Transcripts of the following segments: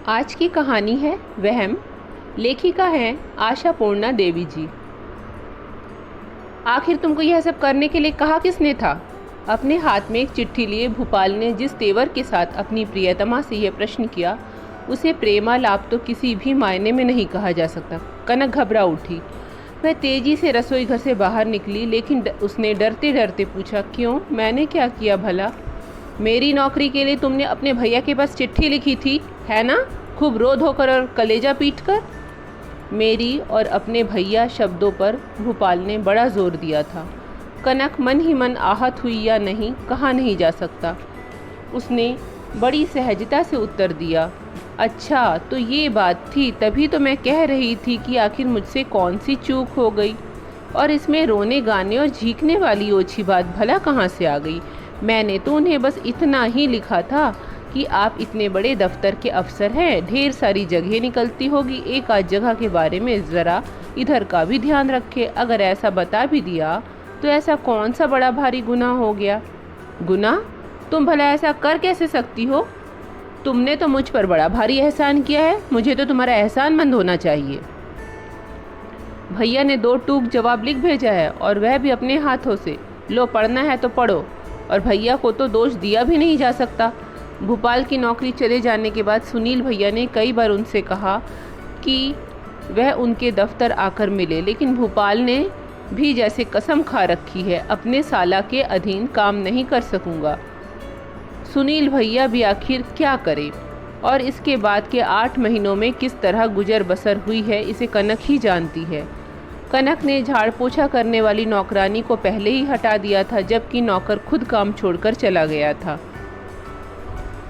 आज की कहानी है वहम। लेखिका हैं आशापूर्णा देवी जी। आखिर तुमको यह सब करने के लिए कहा किसने था? अपने हाथ में एक चिट्ठी लिए भूपाल ने जिस तेवर के साथ अपनी प्रियतमा से यह प्रश्न किया, उसे प्रेमालाप तो किसी भी मायने में नहीं कहा जा सकता। कनक घबरा उठी। वह तेजी से रसोई घर से बाहर निकली, लेकिन उसने डरते डरते पूछा, क्यों? मैंने क्या किया भला? मेरी नौकरी के लिए तुमने अपने भैया के पास चिट्ठी लिखी थी, है ना? खूब रो धोकर और कलेजा पीट कर। मेरी और अपने भैया शब्दों पर भूपाल ने बड़ा जोर दिया था। कनक मन ही मन आहत हुई या नहीं, कहा नहीं जा सकता। उसने बड़ी सहजता से उत्तर दिया, अच्छा तो ये बात थी, तभी तो मैं कह रही थी कि आखिर मुझसे कौन सी चूक हो गई, और इसमें रोने गाने और झींकने वाली ओछी बात भला कहाँ से आ गई। मैंने तो उन्हें बस इतना ही लिखा था कि आप इतने बड़े दफ्तर के अफसर हैं, ढेर सारी जगह निकलती होगी, एक आध जगह के बारे में ज़रा इधर का भी ध्यान रखे। अगर ऐसा बता भी दिया तो ऐसा कौन सा बड़ा भारी गुनाह हो गया? गुनाह? तुम भला ऐसा कर कैसे सकती हो? तुमने तो मुझ पर बड़ा भारी एहसान किया है, मुझे तो तुम्हारा एहसानमंद होना चाहिए। भैया ने 2 टूक जवाब लिख भेजा है, और वह भी अपने हाथों से। लो, पढ़ना है तो पढ़ो। और भैया को तो दोष दिया भी नहीं जा सकता। भोपाल की नौकरी चले जाने के बाद सुनील भैया ने कई बार उनसे कहा कि वह उनके दफ्तर आकर मिले, लेकिन भोपाल ने भी जैसे कसम खा रखी है, अपने साला के अधीन काम नहीं कर सकूंगा। सुनील भैया भी आखिर क्या करे, और इसके बाद के 8 महीनों में किस तरह गुजर बसर हुई है, इसे कनक ही जानती है। कनक ने झाड़ पोछा करने वाली नौकरानी को पहले ही हटा दिया था, जबकि नौकर खुद काम छोड़कर चला गया था।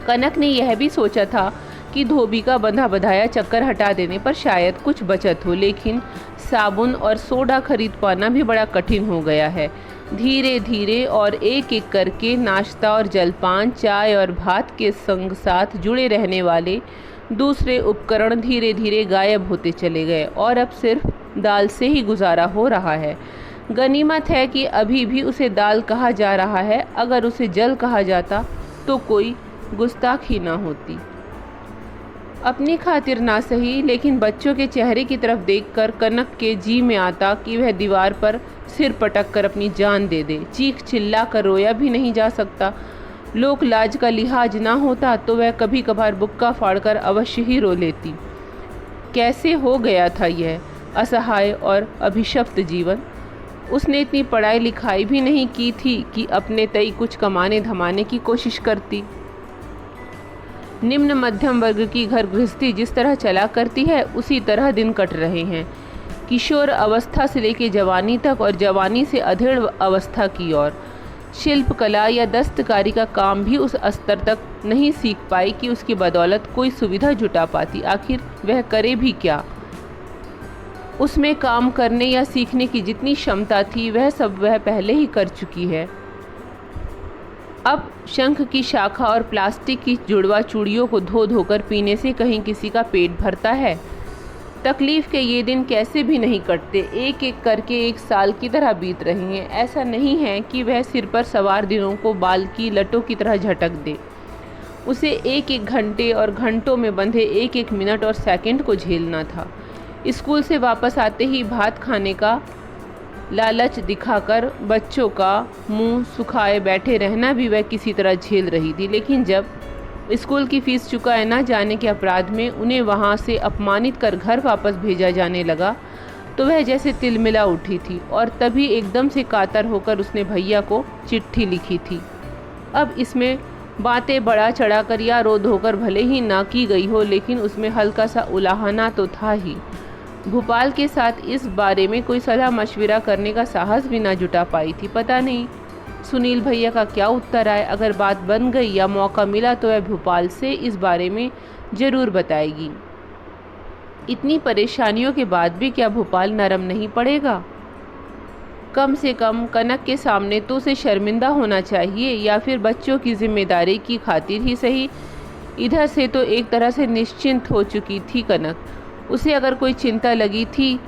कनक ने यह भी सोचा था कि धोबी का बंधा बधाया चक्कर हटा देने पर शायद कुछ बचत हो, लेकिन साबुन और सोडा खरीद पाना भी बड़ा कठिन हो गया है। धीरे धीरे और एक एक करके नाश्ता और जलपान, चाय और भात के संग साथ जुड़े रहने वाले दूसरे उपकरण धीरे धीरे गायब होते चले गए, और अब सिर्फ दाल से ही गुजारा हो रहा है। गनीमत है कि अभी भी उसे दाल कहा जा रहा है, अगर उसे जल कहा जाता तो कोई गुस्ताखी ना होती। अपनी खातिर ना सही, लेकिन बच्चों के चेहरे की तरफ देखकर कनक के जी में आता कि वह दीवार पर सिर पटक कर अपनी जान दे दे। चीख चिल्ला कर रोया भी नहीं जा सकता। लोक लाज का लिहाज ना होता तो वह कभी कभार बुक्का फाड़कर अवश्य ही रो लेती। कैसे हो गया था यह असहाय और अभिशप्त जीवन? उसने इतनी पढ़ाई लिखाई भी नहीं की थी कि अपने तई कुछ कमाने धमाने की कोशिश करती। निम्न मध्यम वर्ग की घर गृहस्थी जिस तरह चला करती है, उसी तरह दिन कट रहे हैं। किशोर अवस्था से लेकर जवानी तक, और जवानी से अधेड़ अवस्था की ओर। शिल्प कला या दस्तकारी का काम भी उस स्तर तक नहीं सीख पाई कि उसकी बदौलत कोई सुविधा जुटा पाती। आखिर वह करे भी क्या? उसमें काम करने या सीखने की जितनी क्षमता थी, वह सब वह पहले ही कर चुकी है। अब शंख की शाखा और प्लास्टिक की जुड़वा चूड़ियों को धो धोकर पीने से कहीं किसी का पेट भरता है? तकलीफ के ये दिन कैसे भी नहीं कटते, एक एक करके 1 साल की तरह बीत रहे हैं। ऐसा नहीं है कि वह सिर पर सवार दिनों को बाल की लटों की तरह झटक दे। उसे एक एक घंटे और घंटों में बंधे एक एक मिनट और सेकंड को झेलना था। स्कूल से वापस आते ही भात खाने का लालच दिखाकर बच्चों का मुंह सुखाए बैठे रहना भी वह किसी तरह झेल रही थी, लेकिन जब स्कूल की फीस चुकाए न जाने के अपराध में उन्हें वहां से अपमानित कर घर वापस भेजा जाने लगा, तो वह जैसे तिलमिला उठी थी। और तभी एकदम से कातर होकर उसने भैया को चिट्ठी लिखी थी। अब इसमें बातें बढ़ा चढ़ाकर या रो धोकर भले ही ना की गई हो, लेकिन उसमें हल्का सा उलाहना तो था ही। भोपाल के साथ इस बारे में कोई सलाह मशविरा करने का साहस भी ना जुटा पाई थी। पता नहीं सुनील भैया का क्या उत्तर आए। अगर बात बन गई या मौका मिला तो वह भोपाल से इस बारे में ज़रूर बताएगी। इतनी परेशानियों के बाद भी क्या भोपाल नरम नहीं पड़ेगा? कम से कम कनक के सामने तो उसे शर्मिंदा होना चाहिए, या फिर बच्चों की जिम्मेदारी की खातिर ही सही। इधर से तो एक तरह से निश्चिंत हो चुकी थी कनक। उसे अगर कोई चिंता लगी थी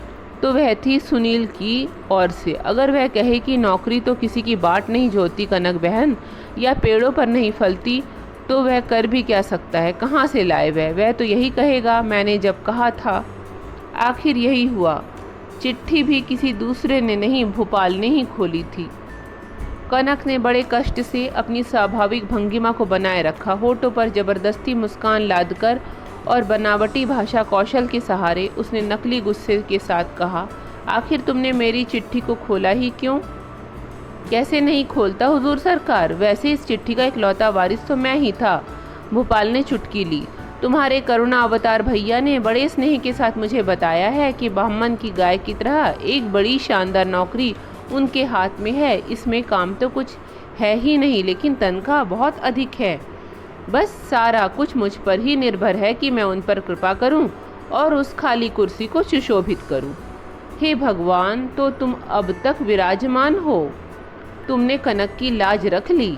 तो वह थी सुनील की ओर से। अगर वह कहे कि नौकरी तो किसी की बाट नहीं जोती कनक बहन, या पेड़ों पर नहीं फलती, तो वह कर भी क्या सकता है, कहाँ से लाए वह तो यही कहेगा मैंने जब कहा था। आखिर यही हुआ। चिट्ठी भी किसी दूसरे ने नहीं, भूपाल ने ही खोली थी। कनक ने बड़े कष्ट से अपनी स्वाभाविक भंगिमा को बनाए रखा। होठों पर जबरदस्ती मुस्कान लादकर और बनावटी भाषा कौशल के सहारे उसने नकली गुस्से के साथ कहा, आखिर तुमने मेरी चिट्ठी को खोला ही क्यों? कैसे नहीं खोलता हुजूर सरकार, वैसे इस चिट्ठी का इकलौता वारिस तो मैं ही था। भूपाल ने चुटकी ली। तुम्हारे करुणा अवतार भैया ने बड़े स्नेह के साथ मुझे बताया है कि ब्राह्मण की गाय की तरह एक बड़ी शानदार नौकरी उनके हाथ में है। इसमें काम तो कुछ है ही नहीं, लेकिन तनख्वाह बहुत अधिक है। बस सारा कुछ मुझ पर ही निर्भर है कि मैं उन पर कृपा करूं और उस खाली कुर्सी को सुशोभित करूं। हे भगवान, तो तुम अब तक विराजमान हो। तुमने कनक की लाज रख ली।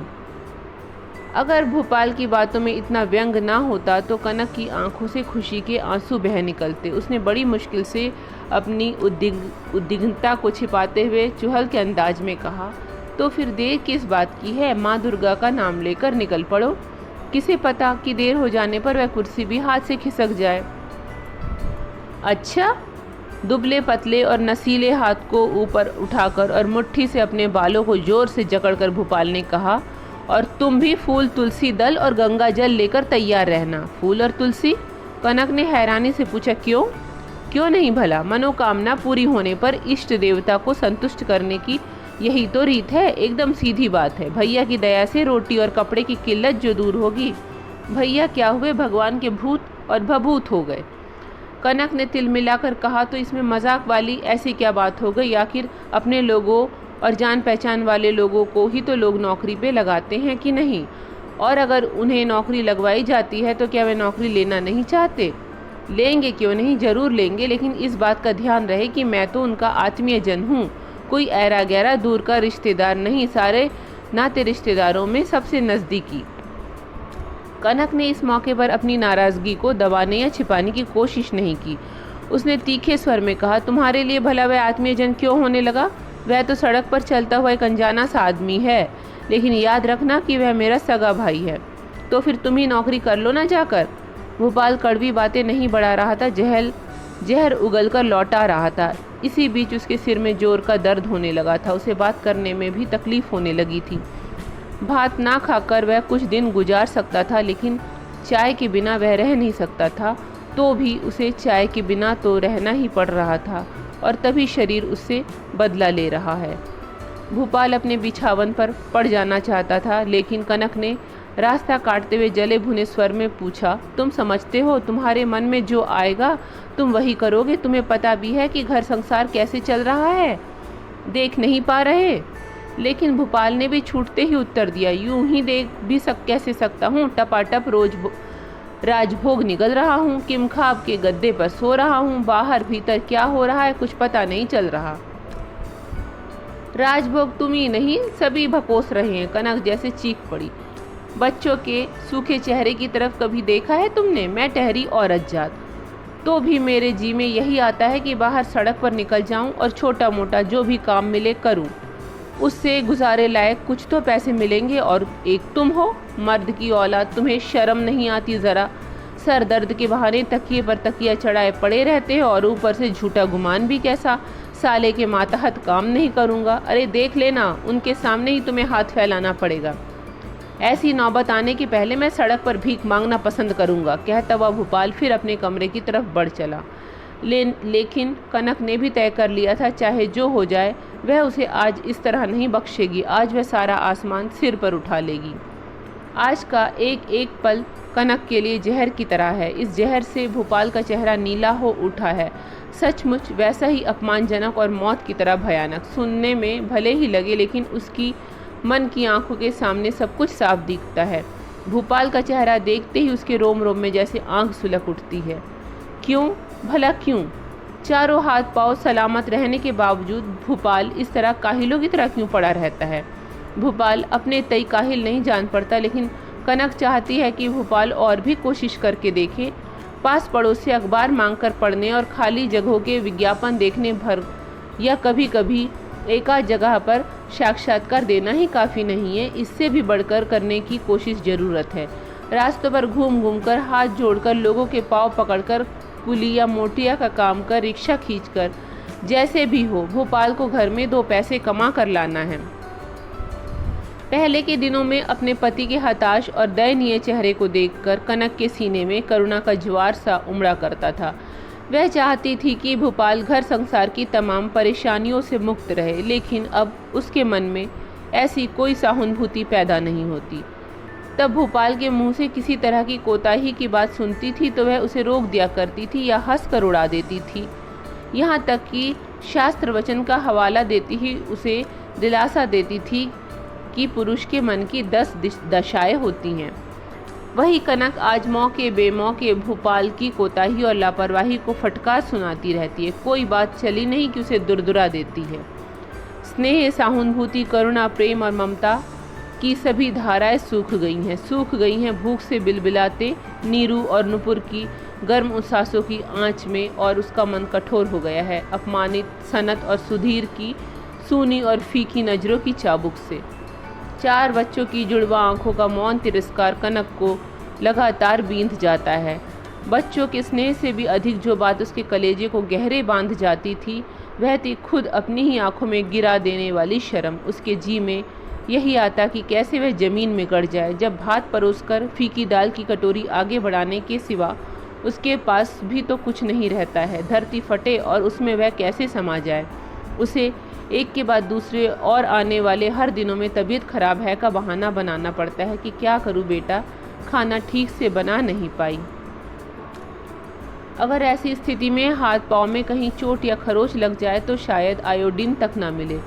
अगर भोपाल की बातों में इतना व्यंग ना होता तो कनक की आंखों से खुशी के आंसू बह निकलते। उसने बड़ी मुश्किल से अपनी उद्विग्नता को छिपाते हुए चुहल के अंदाज में कहा, तो फिर देर किस बात की है? माँ दुर्गा का नाम लेकर निकल पड़ो। किसे पता कि देर हो जाने पर वह कुर्सी भी हाथ से खिसक जाए। अच्छा? दुबले पतले और नसीले हाथ को ऊपर उठाकर और मुट्ठी से अपने बालों को जोर से जकड़कर भूपाल ने कहा, और तुम भी फूल, तुलसी दल और गंगा जल लेकर तैयार रहना। फूल और तुलसी? कनक ने हैरानी से पूछा। क्यों? क्यों नहीं भला? मनोकामना पूरी होने पर इष्ट देवता को संतुष्ट करने की यही तो रीत है। एकदम सीधी बात है। भैया की दया से रोटी और कपड़े की किल्लत जो दूर होगी। भैया क्या हुए, भगवान के भूत और भभूत हो गए। कनक ने तिल मिलाकर कहा, तो इसमें मजाक वाली ऐसी क्या बात हो गई? आखिर अपने लोगों और जान पहचान वाले लोगों को ही तो लोग नौकरी पे लगाते हैं कि नहीं? और अगर उन्हें नौकरी लगवाई जाती है तो क्या वे नौकरी लेना नहीं चाहते? लेंगे, क्यों नहीं, जरूर लेंगे, लेकिन इस बात का ध्यान रहे कि मैं तो उनका आत्मीय जन हूँ, कोई ऐरा गैरा दूर का रिश्तेदार नहीं, सारे नाते रिश्तेदारों में सबसे नज़दीकी। कनक ने इस मौके पर अपनी नाराज़गी को दबाने या छिपाने की कोशिश नहीं की। उसने तीखे स्वर में कहा, तुम्हारे लिए भला वह आत्मीय जन क्यों होने लगा? वह तो सड़क पर चलता हुआ एक अनजाना सा आदमी है, लेकिन याद रखना कि वह मेरा सगा भाई है। तो फिर तुम ही नौकरी कर लो ना जाकर। भोपाल कड़वी बातें नहीं बढ़ा रहा था, जहर उगल कर लौटा रहा था। इसी बीच उसके सिर में जोर का दर्द होने लगा था। उसे बात करने में भी तकलीफ होने लगी थी। भात ना खाकर वह कुछ दिन गुजार सकता था, लेकिन चाय के बिना वह रह नहीं सकता था। तो भी उसे चाय के बिना तो रहना ही पड़ रहा था, और तभी शरीर उससे बदला ले रहा है। भूपाल अपने बिछावन पर पड़ जाना चाहता था, लेकिन कनक ने रास्ता काटते हुए जले भुने स्वर में पूछा, तुम समझते हो, तुम्हारे मन में जो आएगा तुम वही करोगे? तुम्हें पता भी है कि घर संसार कैसे चल रहा है? देख नहीं पा रहे? लेकिन भूपाल ने भी छूटते ही उत्तर दिया, यूं ही देख भी कैसे सकता हूँ? टपाटप रोज राजभोग निकल रहा हूँ, किमखाब के गद्दे पर सो रहा हूँ। बाहर भीतर क्या हो रहा है कुछ पता नहीं चल रहा। राजभोग तुम ही नहीं, सभी भकोस रहे हैं। कनक जैसे चीख पड़ी। बच्चों के सूखे चेहरे की तरफ कभी देखा है तुमने? मैं ठहरी औरत जात, तो भी मेरे जी में यही आता है कि बाहर सड़क पर निकल जाऊं और छोटा मोटा जो भी काम मिले करूं। उससे गुजारे लायक कुछ तो पैसे मिलेंगे। और एक तुम हो, मर्द की औलाद, तुम्हें शर्म नहीं आती ज़रा? सर दर्द के बहाने तकिए पर तकिया चढ़ाए पड़े रहते हो, और ऊपर से झूठा गुमान भी कैसा, साले के मातहत काम नहीं करूँगा। अरे देख लेना, उनके सामने ही तुम्हें हाथ फैलाना पड़ेगा। ऐसी नौबत आने के पहले मैं सड़क पर भीख मांगना पसंद करूँगा। कहता हुआ भूपाल फिर अपने कमरे की तरफ बढ़ चला। लेकिन कनक ने भी तय कर लिया था, चाहे जो हो जाए वह उसे आज इस तरह नहीं बख्शेगी। आज वह सारा आसमान सिर पर उठा लेगी। आज का एक एक पल कनक के लिए जहर की तरह है। इस जहर से भोपाल का चेहरा नीला हो उठा है, सचमुच वैसा ही अपमानजनक और मौत की तरह भयानक। सुनने में भले ही लगे, लेकिन उसकी मन की आंखों के सामने सब कुछ साफ दिखता है। भोपाल का चेहरा देखते ही उसके रोम रोम में जैसे आंख सुलग उठती है। क्यों भला क्यों? चारों हाथ पांव सलामत रहने के बावजूद भोपाल इस तरह काहिलों की तरह क्यों पड़ा रहता है? भोपाल अपने तय काहिल नहीं जान पड़ता, लेकिन कनक चाहती है कि भोपाल और भी कोशिश करके देखे। पास पड़ोस से अखबार मांगकर पढ़ने और खाली जगहों के विज्ञापन देखने भर, या कभी कभी एकाध जगह पर साक्षात्कार देना ही काफ़ी नहीं है। इससे भी बढ़कर करने की कोशिश ज़रूरत है। रास्तों पर घूम घूम कर, हाथ जोड़कर, लोगों के पाँव पकड़कर, कुली या मोटिया का काम कर, रिक्शा खींचकर, जैसे भी हो भोपाल को घर में 2 पैसे कमा कर लाना है। पहले के दिनों में अपने पति के हताश और दयनीय चेहरे को देखकर कनक के सीने में करुणा का ज्वार सा उमड़ा करता था। वह चाहती थी कि भोपाल घर संसार की तमाम परेशानियों से मुक्त रहे, लेकिन अब उसके मन में ऐसी कोई सहानुभूति पैदा नहीं होती। तब भोपाल के मुंह से किसी तरह की कोताही की बात सुनती थी तो वह उसे रोक दिया करती थी या हंस कर उड़ा देती थी। यहाँ तक कि शास्त्र वचन का हवाला देती ही उसे दिलासा देती थी कि पुरुष के मन की 10 दशाएं होती हैं। वही कनक आज मौके बेमौके भोपाल की कोताही और लापरवाही को फटकार सुनाती रहती है। कोई बात चली नहीं कि उसे दुरदुरा देती है। स्नेह, सहानुभूति, करुणा, प्रेम और ममता की सभी धाराएं सूख गई हैं भूख से बिलबिलाते नीरू और नुपुर की गर्म उसासों की आंच में, और उसका मन कठोर हो गया है अपमानित सनत और सुधीर की सूनी और फीकी नजरों की चाबुक से। 4 बच्चों की जुड़वा आंखों का मौन तिरस्कार कनक को लगातार बींध जाता है। बच्चों के स्नेह से भी अधिक जो बात उसके कलेजे को गहरे बांध जाती थी, वह थी खुद अपनी ही आंखों में गिरा देने वाली शर्म। उसके जी में यही आता कि कैसे वह जमीन में गड़ जाए, जब भात परोसकर फीकी दाल की कटोरी आगे बढ़ाने के सिवा उसके पास भी तो कुछ नहीं रहता है। धरती फटे और उसमें वह कैसे समा जाए। उसे एक के बाद दूसरे और आने वाले हर दिनों में तबीयत खराब है का बहाना बनाना पड़ता है कि क्या करूं बेटा, खाना ठीक से बना नहीं पाई। अगर ऐसी स्थिति में हाथ पाँव में कहीं चोट या खरोच लग जाए तो शायद आयोडीन तक ना मिले।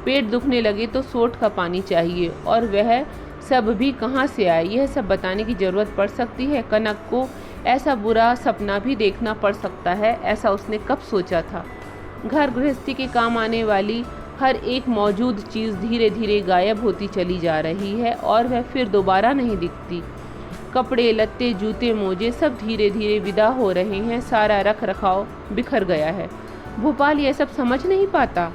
पेट दुखने लगे तो सोट का पानी चाहिए, और वह सब भी कहाँ से आए, यह सब बताने की ज़रूरत पड़ सकती है। कनक को ऐसा बुरा सपना भी देखना पड़ सकता है, ऐसा उसने कब सोचा था। घर गृहस्थी के काम आने वाली हर एक मौजूद चीज़ धीरे धीरे गायब होती चली जा रही है और वह फिर दोबारा नहीं दिखती। कपड़े लत्ते जूते मोजे सब धीरे धीरे विदा हो रहे हैं। सारा रख रखाव बिखर गया है। भोपाल यह सब समझ नहीं पाता।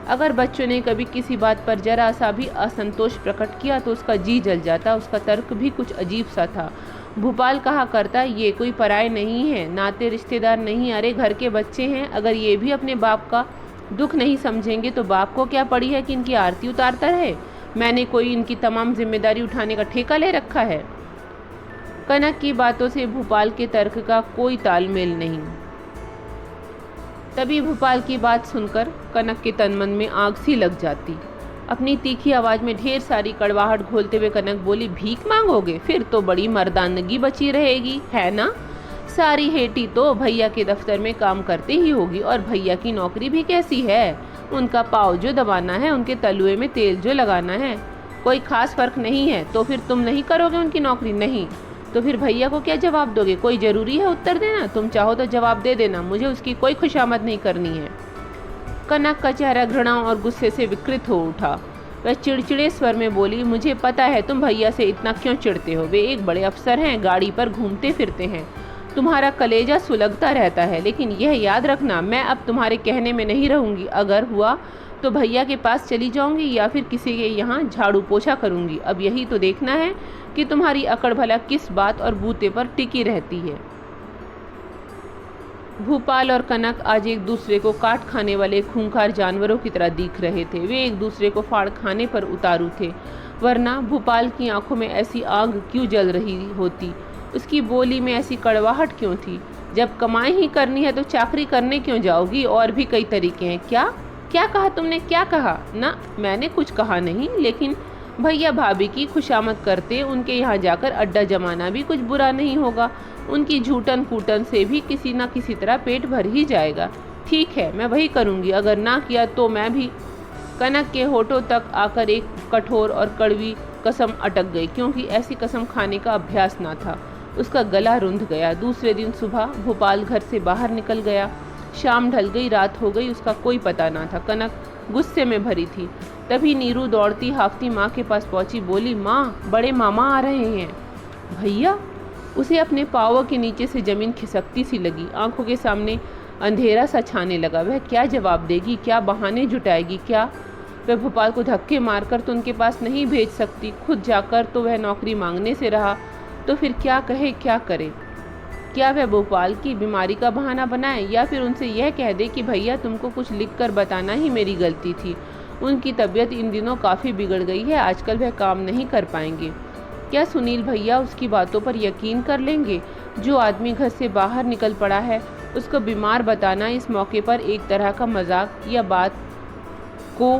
अगर बच्चों ने कभी किसी बात पर जरा सा भी असंतोष प्रकट किया तो उसका जी जल जाता। उसका तर्क भी कुछ अजीब सा था। भोपाल कहा करता, ये कोई पराये नहीं है, नाते रिश्तेदार नहीं, अरे घर के बच्चे हैं। अगर ये भी अपने बाप का दुख नहीं समझेंगे तो बाप को क्या पड़ी है कि इनकी आरती उतारता रहे। मैंने कोई इनकी तमाम जिम्मेदारी उठाने का ठेका ले रखा है। कनक की बातों से भोपाल के तर्क का कोई तालमेल नहीं। तभी भोपाल की बात सुनकर कनक के तन मन में आग सी लग जाती। अपनी तीखी आवाज में ढेर सारी कड़वाहट घोलते हुए कनक बोली, भीख मांगोगे? फिर तो बड़ी मर्दानगी बची रहेगी, है ना? सारी हेटी तो भैया के दफ्तर में काम करती ही होगी, और भैया की नौकरी भी कैसी है? उनका पाँव जो दबाना है, उनके तलुए में तेल जो लगाना है, कोई खास फर्क नहीं है। तो फिर तुम नहीं करोगे उनकी नौकरी? नहीं तो फिर भैया को क्या जवाब दोगे? कोई ज़रूरी है उत्तर देना? तुम चाहो तो जवाब दे देना, मुझे उसकी कोई खुशामद नहीं करनी है। कनक का चेहरा घृणा और गुस्से से विकृत हो उठा। वह चिड़चिड़े स्वर में बोली, मुझे पता है तुम भैया से इतना क्यों चिढ़ते हो। वे एक बड़े अफसर हैं, गाड़ी पर घूमते फिरते हैं, तुम्हारा कलेजा सुलगता रहता है। लेकिन यह याद रखना, मैं अब तुम्हारे कहने में नहीं रहूँगी। अगर हुआ तो भैया के पास चली जाऊंगी या फिर किसी के यहाँ झाड़ू पोछा करूंगी। अब यही तो देखना है कि तुम्हारी अकड़ भला किस बात और बूते पर टिकी रहती है। भोपाल और कनक आज एक दूसरे को काट खाने वाले खूंखार जानवरों की तरह दिख रहे थे। वे एक दूसरे को फाड़ खाने पर उतारू थे, वरना भोपाल की आंखों में ऐसी आग क्यों जल रही होती? उसकी बोली में ऐसी कड़वाहट क्यों थी? जब कमाई ही करनी है तो चाकरी करने क्यों जाओगी? और भी कई तरीके हैं। क्या कहा तुमने? क्या कहा? ना, मैंने कुछ कहा नहीं, लेकिन भैया भाभी की खुशामद करते उनके यहाँ जाकर अड्डा जमाना भी कुछ बुरा नहीं होगा। उनकी झूठन कूटन से भी किसी न किसी तरह पेट भर ही जाएगा। ठीक है, मैं वही करूँगी। अगर ना किया तो मैं भी। कनक के होठों तक आकर एक कठोर और कड़वी कसम अटक गई, क्योंकि ऐसी कसम खाने का अभ्यास ना था। उसका गला रुंध गया। दूसरे दिन सुबह भोपाल घर से बाहर निकल गया। शाम ढल गई, रात हो गई, उसका कोई पता ना था। कनक गुस्से में भरी थी। तभी नीरू दौड़ती हाफती माँ के पास पहुंची। बोली, माँ, बड़े मामा आ रहे हैं। भैया? उसे अपने पाँवों के नीचे से जमीन खिसकती सी लगी। आंखों के सामने अंधेरा सा छाने लगा। वह क्या जवाब देगी? क्या बहाने जुटाएगी? क्या वह भोपाल को धक्के मारकर तो उनके पास नहीं भेज सकती? खुद जाकर तो वह नौकरी मांगने से रहा, तो फिर क्या कहे क्या करे? क्या वह भोपाल की बीमारी का बहाना बनाए, या फिर उनसे यह कह दे कि भैया तुमको कुछ लिख कर बताना ही मेरी गलती थी। उनकी तबीयत इन दिनों काफ़ी बिगड़ गई है, आजकल वह काम नहीं कर पाएंगे। क्या सुनील भैया उसकी बातों पर यकीन कर लेंगे? जो आदमी घर से बाहर निकल पड़ा है उसको बीमार बताना इस मौके पर एक तरह का मजाक या बात को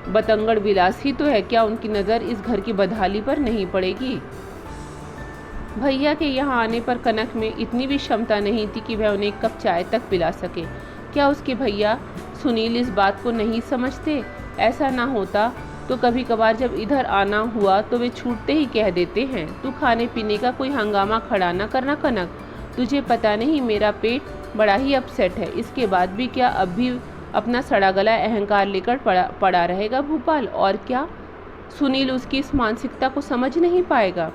बतंगड़ विलास ही तो है। क्या उनकी नज़र इस घर की बदहाली पर नहीं पड़ेगी? भैया के यहाँ आने पर कनक में इतनी भी क्षमता नहीं थी कि वह उन्हें एक कप चाय तक पिला सके। क्या उसके भैया सुनील इस बात को नहीं समझते? ऐसा ना होता तो कभी कभार जब इधर आना हुआ तो वे छूटते ही कह देते हैं, तू खाने पीने का कोई हंगामा खड़ा ना करना कनक, तुझे पता नहीं मेरा पेट बड़ा ही अपसेट है। इसके बाद भी क्या अब भी अपना सड़ा गला अहंकार लेकर पड़ा रहेगा भोपाल? और क्या सुनील उसकी इस मानसिकता को समझ नहीं पाएगा?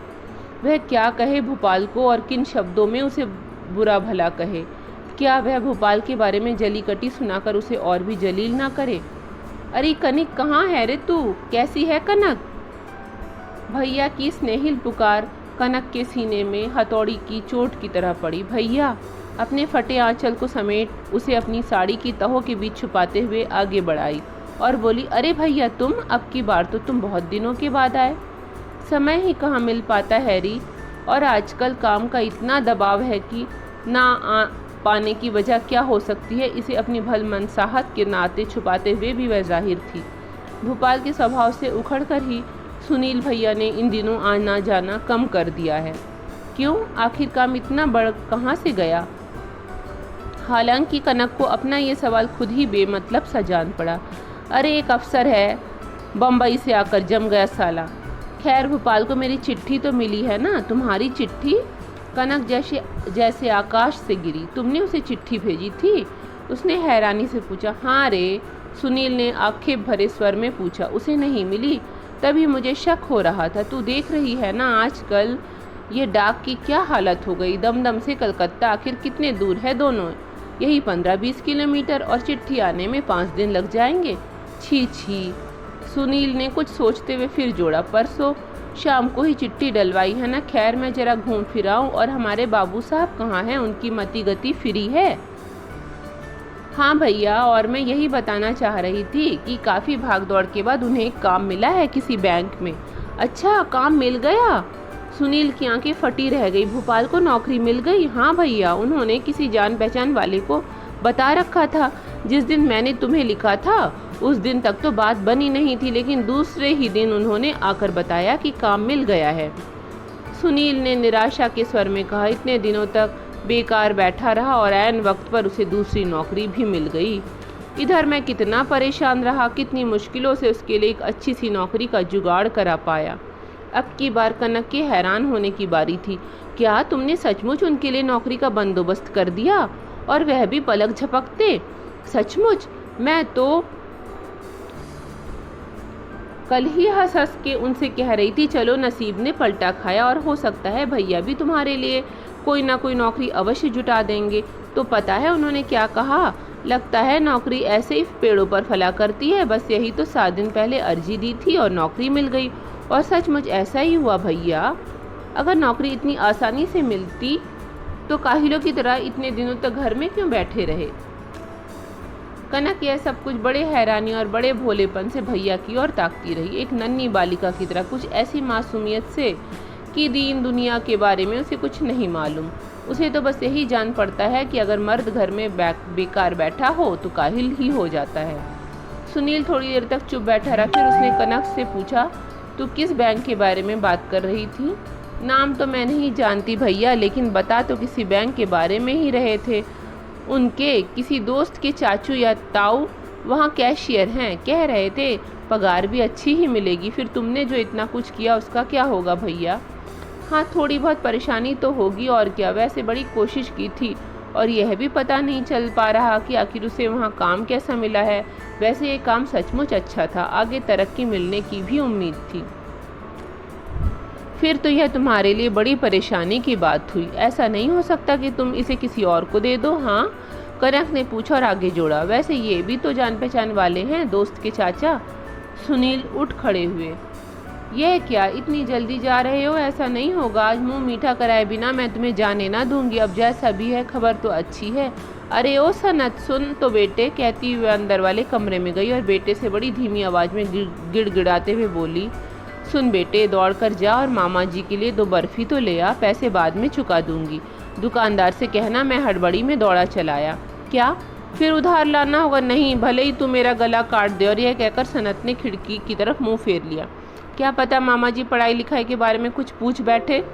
वह क्या कहे भोपाल को और किन शब्दों में उसे बुरा भला कहे? क्या वह भोपाल के बारे में जली कटी सुनाकर उसे और भी जलील ना करे? अरे कनिक कहाँ है रे तू? कैसी है कनक? भैया की स्नेहिल पुकार कनक के सीने में हथौड़ी की चोट की तरह पड़ी। भैया अपने फटे आंचल को समेट उसे अपनी साड़ी की तहों के बीच छुपाते हुए आगे बढ़ाई और बोली, अरे भैया तुम, अब की बार तो तुम बहुत दिनों के बाद आए। समय ही कहाँ मिल पाता हैरी, और आजकल काम का इतना दबाव है कि ना पाने की वजह क्या हो सकती है, इसे अपनी भलमनसाहत के नाते छुपाते हुए भी वह जाहिर थी। भोपाल के स्वभाव से उखड़कर ही सुनील भैया ने इन दिनों आना जाना कम कर दिया है। क्यों? आखिर काम इतना बढ़ कहाँ से गया? हालांकि कनक को अपना ये सवाल खुद ही बेमतलब सा जान पड़ा। अरे एक अफसर है, बम्बई से आकर जम गया साला। खैर भोपाल को मेरी चिट्ठी तो मिली है ना? तुम्हारी चिट्ठी? कनक जैसे आकाश से गिरी। तुमने उसे चिट्ठी भेजी थी? उसने हैरानी से पूछा। हाँ रे, सुनील ने आक्षेप भरे स्वर में पूछा। उसे नहीं मिली? तभी मुझे शक हो रहा था। तू देख रही है ना आजकल ये डाक की क्या हालत हो गई। दमदम से कलकत्ता आखिर कितने दूर है दोनों? यही 15-20 किलोमीटर, और चिट्ठी आने में 5 दिन लग जाएंगे। छी छी। सुनील ने कुछ सोचते हुए फिर जोड़ा, परसों शाम को ही चिट्ठी डलवाई है ना? खैर मैं जरा घूम फिराऊं। और हमारे बाबू साहब कहाँ हैं? उनकी मति गति फ्री है? हाँ भैया, और मैं यही बताना चाह रही थी कि काफ़ी भागदौड़ के बाद उन्हें एक काम मिला है किसी बैंक में। अच्छा, काम मिल गया? सुनील की आंखें फटी रह गई। भोपाल को नौकरी मिल गई? हाँ भैया, उन्होंने किसी जान पहचान वाले को बता रखा था। जिस दिन मैंने तुम्हें लिखा था उस दिन तक तो बात बनी नहीं थी, लेकिन दूसरे ही दिन उन्होंने आकर बताया कि काम मिल गया है। सुनील ने निराशा के स्वर में कहा। इतने दिनों तक बेकार बैठा रहा और ऐन वक्त पर उसे दूसरी नौकरी भी मिल गई। इधर मैं कितना परेशान रहा, कितनी मुश्किलों से उसके लिए एक अच्छी सी नौकरी का जुगाड़ करा पाया। अब की बार कनक के हैरान होने की बारी थी। क्या तुमने सचमुच उनके लिए नौकरी का बंदोबस्त कर दिया, और वह भी पलक झपकते? सचमुच? मैं तो कल ही हंस हंस के उनसे कह रही थी चलो नसीब ने पलटा खाया, और हो सकता है भैया भी तुम्हारे लिए कोई ना कोई नौकरी अवश्य जुटा देंगे। तो पता है उन्होंने क्या कहा? लगता है नौकरी ऐसे ही पेड़ों पर फला करती है। बस यही तो 7 दिन पहले अर्जी दी थी और नौकरी मिल गई। और सचमुच ऐसा ही हुआ भैया। अगर नौकरी इतनी आसानी से मिलती तो काहिलों की तरह इतने दिनों तक घर में क्यों बैठे रहे? कनक यह सब कुछ बड़े हैरानी और बड़े भोलेपन से भैया की ओर ताकती रही, एक नन्ही बालिका की तरह, कुछ ऐसी मासूमियत से कि दीन दुनिया के बारे में उसे कुछ नहीं मालूम। उसे तो बस यही जान पड़ता है कि अगर मर्द घर में बेकार बैठा हो तो काहिल ही हो जाता है। सुनील थोड़ी देर तक चुप बैठा रहा, फिर उसने कनक से पूछा, तू किस बैंक के बारे में बात कर रही थी? नाम तो मैं नहीं जानती भैया, लेकिन बता तो किसी बैंक के बारे में ही रहे थे। उनके किसी दोस्त के चाचू या ताऊ वहाँ कैशियर हैं, कह रहे थे पगार भी अच्छी ही मिलेगी। फिर तुमने जो इतना कुछ किया उसका क्या होगा भैया? हाँ, थोड़ी बहुत परेशानी तो होगी और क्या। वैसे बड़ी कोशिश की थी और यह भी पता नहीं चल पा रहा कि आखिर उसे वहाँ काम कैसा मिला है। वैसे ये काम सचमुच अच्छा था, आगे तरक्की मिलने की भी उम्मीद थी। फिर तो यह तुम्हारे लिए बड़ी परेशानी की बात हुई। ऐसा नहीं हो सकता कि तुम इसे किसी और को दे दो? हाँ, कनक ने पूछा और आगे जोड़ा, वैसे ये भी तो जान पहचान वाले हैं, दोस्त के चाचा। सुनील उठ खड़े हुए। यह क्या, इतनी जल्दी जा रहे हो? ऐसा नहीं होगा, आज मुंह मीठा कराए बिना मैं तुम्हें जाने ना दूंगी। अब जैसा भी है, खबर तो अच्छी है। अरे ओ सनत, सुन तो बेटे, कहती हुए अंदर वाले कमरे में गई और बेटे से बड़ी धीमी आवाज़ में गिड़गिड़ाते हुए बोली, सुन बेटे, दौड़ कर जा और मामा जी के लिए 2 बर्फ़ी तो ले आ, पैसे बाद में चुका दूंगी। दुकानदार से कहना मैं हड़बड़ी में दौड़ा चलाया। क्या, फिर उधार लाना होगा? नहीं, भले ही तू मेरा गला काट दे। और यह कहकर सनत ने खिड़की की तरफ मुंह फेर लिया। क्या पता मामा जी पढ़ाई लिखाई के बारे में कुछ पूछ बैठे।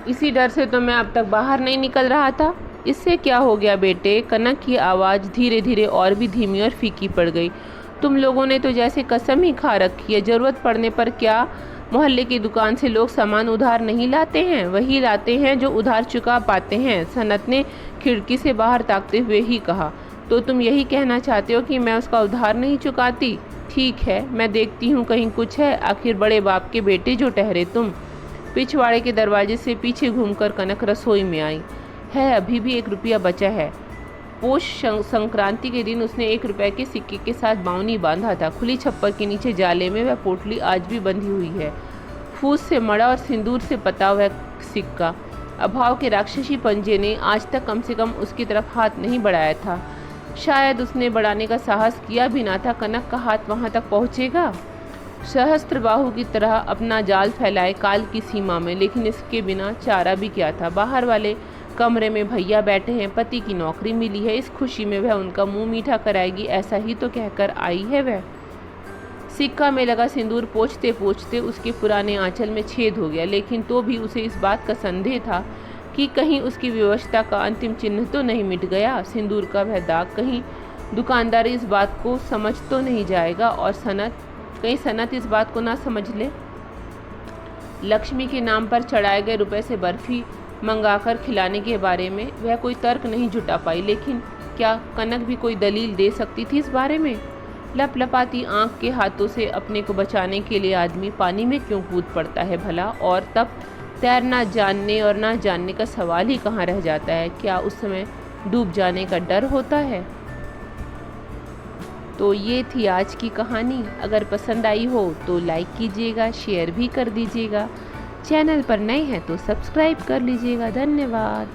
इसी डर से तो मैं अब तक बाहर नहीं निकल रहा था। इससे क्या हो गया बेटे? कनक की आवाज़ धीरे धीरे और भी धीमी और फीकी पड़ गई। तुम लोगों ने तो जैसे कसम ही खा रखी है, ज़रूरत पड़ने पर क्या मोहल्ले की दुकान से लोग सामान उधार नहीं लाते हैं? वही लाते हैं जो उधार चुका पाते हैं। सनत ने खिड़की से बाहर ताकते हुए ही कहा। तो तुम यही कहना चाहते हो कि मैं उसका उधार नहीं चुकाती? ठीक है, मैं देखती हूँ कहीं कुछ है। आखिर बड़े बाप के बेटे जो ठहरे तुम। पिछवाड़े के दरवाजे से पीछे घूमकर कनक रसोई में आई। है, अभी भी 1 रुपया बचा है। पौष संक्रांति के दिन उसने 1 रुपये के सिक्के के साथ बावनी बांधा था। खुली छप्पर के नीचे जाले में वह पोटली आज भी बंधी हुई है। फूस से मड़ा और सिंदूर से पता हुआ सिक्का। अभाव के राक्षसी पंजे ने आज तक कम से कम उसकी तरफ हाथ नहीं बढ़ाया था। शायद उसने बढ़ाने का साहस किया भी ना था। कनक का हाथ वहां तक पहुंचेगा? सहस्त्र बाहु की तरह अपना जाल फैलाए काल की सीमा में, लेकिन इसके बिना चारा भी क्या था। बाहर वाले कमरे में भैया बैठे हैं, पति की नौकरी मिली है, इस खुशी में वह उनका मुंह मीठा कराएगी, ऐसा ही तो कहकर आई है वह। सिक्का में लगा सिंदूर पोंछते पोंछते उसके पुराने आंचल में छेद हो गया, लेकिन तो भी उसे इस बात का संदेह था कि कहीं उसकी विवशता का अंतिम चिन्ह तो नहीं मिट गया। सिंदूर का वह दाग, कहीं दुकानदार इस बात को समझ तो नहीं जाएगा, और सनत इस बात को ना समझ ले। लक्ष्मी के नाम पर चढ़ाए गए रुपए से बर्फी मंगाकर खिलाने के बारे में वह कोई तर्क नहीं जुटा पाई, लेकिन क्या कनक भी कोई दलील दे सकती थी इस बारे में? लपलपाती आंख के हाथों से अपने को बचाने के लिए आदमी पानी में क्यों कूद पड़ता है भला? और तब तैरना जानने और ना जानने का सवाल ही कहाँ रह जाता है? क्या उस समय डूब जाने का डर होता है? तो ये थी आज की कहानी। अगर पसंद आई हो तो लाइक कीजिएगा, शेयर भी कर दीजिएगा। चैनल पर नए हैं तो सब्सक्राइब कर लीजिएगा। धन्यवाद।